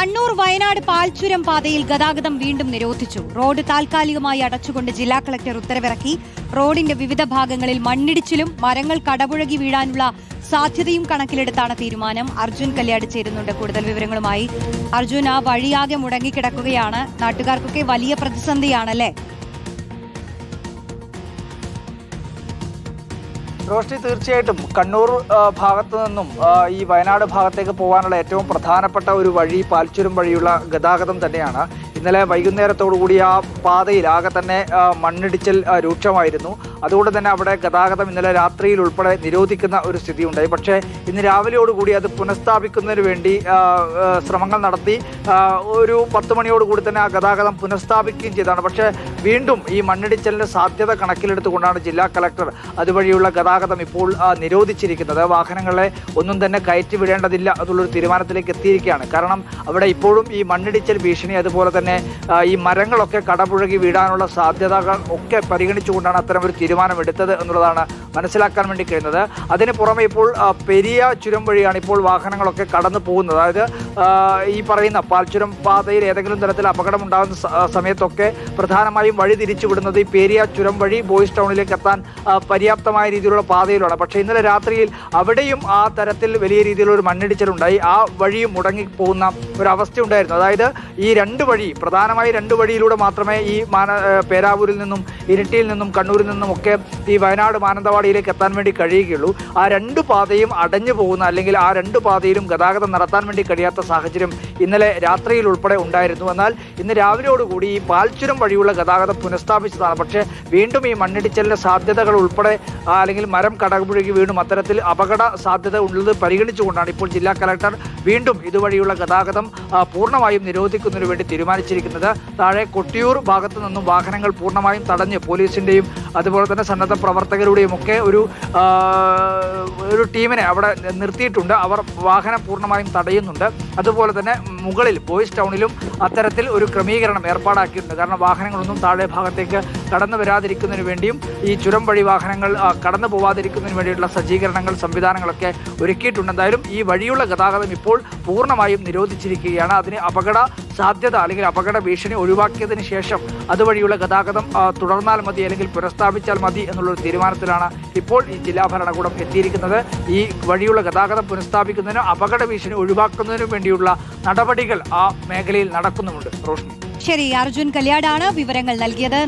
കണ്ണൂർ വയനാട് പാൽച്ചുരം പാതയിൽ ഗതാഗതം വീണ്ടും നിരോധിച്ചു. റോഡ് താൽക്കാലികമായി അടച്ചുകൊണ്ട് ജില്ലാ കളക്ടർ ഉത്തരവിറക്കി. റോഡിന്റെ വിവിധ ഭാഗങ്ങളിൽ മണ്ണിടിച്ചിലും മരങ്ങൾ കടപുഴകി വീഴാനുള്ള സാധ്യതയും കണക്കിലെടുത്താണ് തീരുമാനം. അർജുൻ കല്യാട് ചേരുന്നുണ്ട് കൂടുതൽ വിവരങ്ങളുമായി. അർജുൻ, ആ വഴിയാകെ മുടങ്ങിക്കിടക്കുകയാണ്. നാട്ടുകാർക്കൊക്കെ വലിയ പ്രതിസന്ധിയാണല്ലേ? റോഷ്നി, തീർച്ചയായിട്ടും കണ്ണൂർ ഭാഗത്തു നിന്നും ഈ വയനാട് ഭാഗത്തേക്ക് പോകാനുള്ള ഏറ്റവും പ്രധാനപ്പെട്ട ഒരു വഴി പാൽച്ചുരം വഴിയുള്ള ഗതാഗതം തന്നെയാണ്. ഇന്നലെ വൈകുന്നേരത്തോടുകൂടി ആ പാതയിൽ ആകെ തന്നെ മണ്ണിടിച്ചിൽ രൂക്ഷമായിരുന്നു. അതുകൊണ്ട് തന്നെ അവിടെ ഗതാഗതം ഇന്നലെ രാത്രിയിൽ ഉൾപ്പെടെ നിരോധിക്കുന്ന ഒരു സ്ഥിതി ഉണ്ടായി. പക്ഷേ ഇന്ന് രാവിലെയോടുകൂടി അത് പുനഃസ്ഥാപിക്കുന്നതിന് വേണ്ടി ശ്രമങ്ങൾ നടത്തി. ഒരു 10 മണിയോടുകൂടി തന്നെ ആ ഗതാഗതം പുനഃസ്ഥാപിക്കുകയും ചെയ്തതാണ്. പക്ഷേ വീണ്ടും ഈ മണ്ണിടിച്ചിലിന്റെ സാധ്യത കണക്കിലെടുത്തുകൊണ്ടാണ് ജില്ലാ കളക്ടർ അതുവഴിയുള്ള ഗതാഗതം ഇപ്പോൾ നിരോധിച്ചിരിക്കുന്നത്. വാഹനങ്ങളെ ഒന്നും തന്നെ കയറ്റി വിടേണ്ടതില്ല എന്നുള്ളൊരു തീരുമാനത്തിലേക്ക് എത്തിയിരിക്കുകയാണ്. കാരണം അവിടെ ഇപ്പോഴും ഈ മണ്ണിടിച്ചിൽ ഭീഷണി, അതുപോലെ തന്നെ ഈ മരങ്ങളൊക്കെ കടപുഴകി വീഴാനുള്ള സാധ്യതകൾ ഒക്കെ പരിഗണിച്ചുകൊണ്ടാണ് അത്തരം ഒരു തീരുമാനമെടുത്തത് എന്നുള്ളതാണ് മനസ്സിലാക്കാൻ വേണ്ടി കഴിയുന്നത്. അതിന് പുറമെ ഇപ്പോൾ പെരിയ ചുരം വഴിയാണ് ഇപ്പോൾ വാഹനങ്ങളൊക്കെ കടന്നു പോകുന്നത്. അതായത് ഈ പറയുന്ന പാൽച്ചുരം പാതയിൽ ഏതെങ്കിലും തരത്തിൽ അപകടമുണ്ടാകുന്ന സമയത്തൊക്കെ പ്രധാനമായും വഴി തിരിച്ചുവിടുന്നത് ഈ പെരിയ ചുരം വഴി ബോയ്സ് ടൗണിലേക്ക് എത്താൻ പര്യാപ്തമായ രീതിയിലുള്ള പാതയിലാണ്. പക്ഷേ ഇന്നലെ രാത്രിയിൽ അവിടെയും ആ തരത്തിൽ വലിയ രീതിയിലൊരു മണ്ണിടിച്ചിലുണ്ടായി. ആ വഴിയും മുടങ്ങിപ്പോകുന്ന ഒരവസ്ഥ ഉണ്ടായിരുന്നു. അതായത് ഈ പ്രധാനമായി രണ്ട് വഴിയിലൂടെ മാത്രമേ ഈ പേരാവൂരിൽ നിന്നും ഇരിട്ടിയിൽ നിന്നും കണ്ണൂരിൽ നിന്നും ഒക്കെ ഈ വയനാട് മാനന്തവാടിയിലേക്ക് എത്താൻ വേണ്ടി കഴിയുകയുള്ളൂ. ആ രണ്ട് പാതയും അടഞ്ഞു പോകുന്ന, അല്ലെങ്കിൽ ആ രണ്ട് പാതയിലും ഗതാഗതം നടത്താൻ വേണ്ടി കഴിയാത്ത സാഹചര്യം ഇന്നലെ രാത്രിയിൽ ഉൾപ്പെടെ ഉണ്ടായിരുന്നു. എന്നാൽ ഇന്ന് രാവിലെയോടുകൂടി ഈ പാൽച്ചുരം വഴിയുള്ള ഗതാഗതം പുനഃസ്ഥാപിച്ചതാണ്. പക്ഷേ വീണ്ടും ഈ മണ്ണിടിച്ചിലിന്റെ സാധ്യതകൾ ഉൾപ്പെടെ അല്ലെങ്കിൽ മരം കടപുഴകി വീണ്ടും അത്തരത്തിൽ അപകട സാധ്യത ഉള്ളത് പരിഗണിച്ചുകൊണ്ടാണ് ഇപ്പോൾ ജില്ലാ കളക്ടർ വീണ്ടും ഇതുവഴിയുള്ള ഗതാഗതം പൂർണ്ണമായും നിരോധിക്കുന്നതിന് വേണ്ടി തീരുമാനിച്ചിരിക്കുന്നത്. താഴെ കൊട്ടിയൂർ ഭാഗത്തു നിന്നും വാഹനങ്ങൾ പൂർണ്ണമായും തടഞ്ഞ് പോലീസിന്റെയും അതുപോലെ തന്നെ സന്നദ്ധ പ്രവർത്തകരുടെയും ഒക്കെ ഒരു ടീമിനെ അവിടെ നിർത്തിയിട്ടുണ്ട്. അവർ വാഹനം പൂർണ്ണമായും തടയുന്നുണ്ട്. അതുപോലെ തന്നെ മുകളിൽ ബോയ്സ് ടൗണിലും അത്തരത്തിൽ ഒരു ക്രമീകരണം ഏർപ്പാടാക്കിയിട്ടുണ്ട്. കാരണം വാഹനങ്ങളൊന്നും താഴെ ഭാഗത്തേക്ക് കടന്നു വരാതിരിക്കുന്നതിന് വേണ്ടിയും ഈ ചുരം വഴി വാഹനങ്ങൾ കടന്നു പോവാതിരിക്കുന്നതിന് വേണ്ടിയിട്ടുള്ള സജ്ജീകരണങ്ങൾ, സംവിധാനങ്ങളൊക്കെ ഒരുക്കിയിട്ടുണ്ട്. എന്തായാലും ഈ വഴിയുള്ള ഗതാഗതം ഇപ്പോൾ പൂർണ്ണമായും നിരോധിച്ചിരിക്കുകയാണ്. അതിന് അപകട സാധ്യത അല്ലെങ്കിൽ അപകട ഭീഷണി ഒഴിവാക്കിയതിന് ശേഷം അതുവഴിയുള്ള ഗതാഗതം തുടർന്നാൽ മതി, അല്ലെങ്കിൽ പുനഃസ്ഥാപിച്ചാൽ മതി എന്നുള്ളൊരു തീരുമാനത്തിലാണ് ഇപ്പോൾ ഈ ജില്ലാ ഭരണകൂടം എത്തിയിരിക്കുന്നത്. ഈ വഴിയുള്ള ഗതാഗതം പുനഃസ്ഥാപിക്കുന്നതിനും അപകട ഭീഷണി ഒഴിവാക്കുന്നതിനും വേണ്ടിയുള്ള നടപടികൾ ആ മേഖലയിൽ നടക്കുന്നുമുണ്ട്. റോഷ്നി. ശരി, അർജുൻ കല്യാടാണ് വിവരങ്ങൾ നൽകിയത്.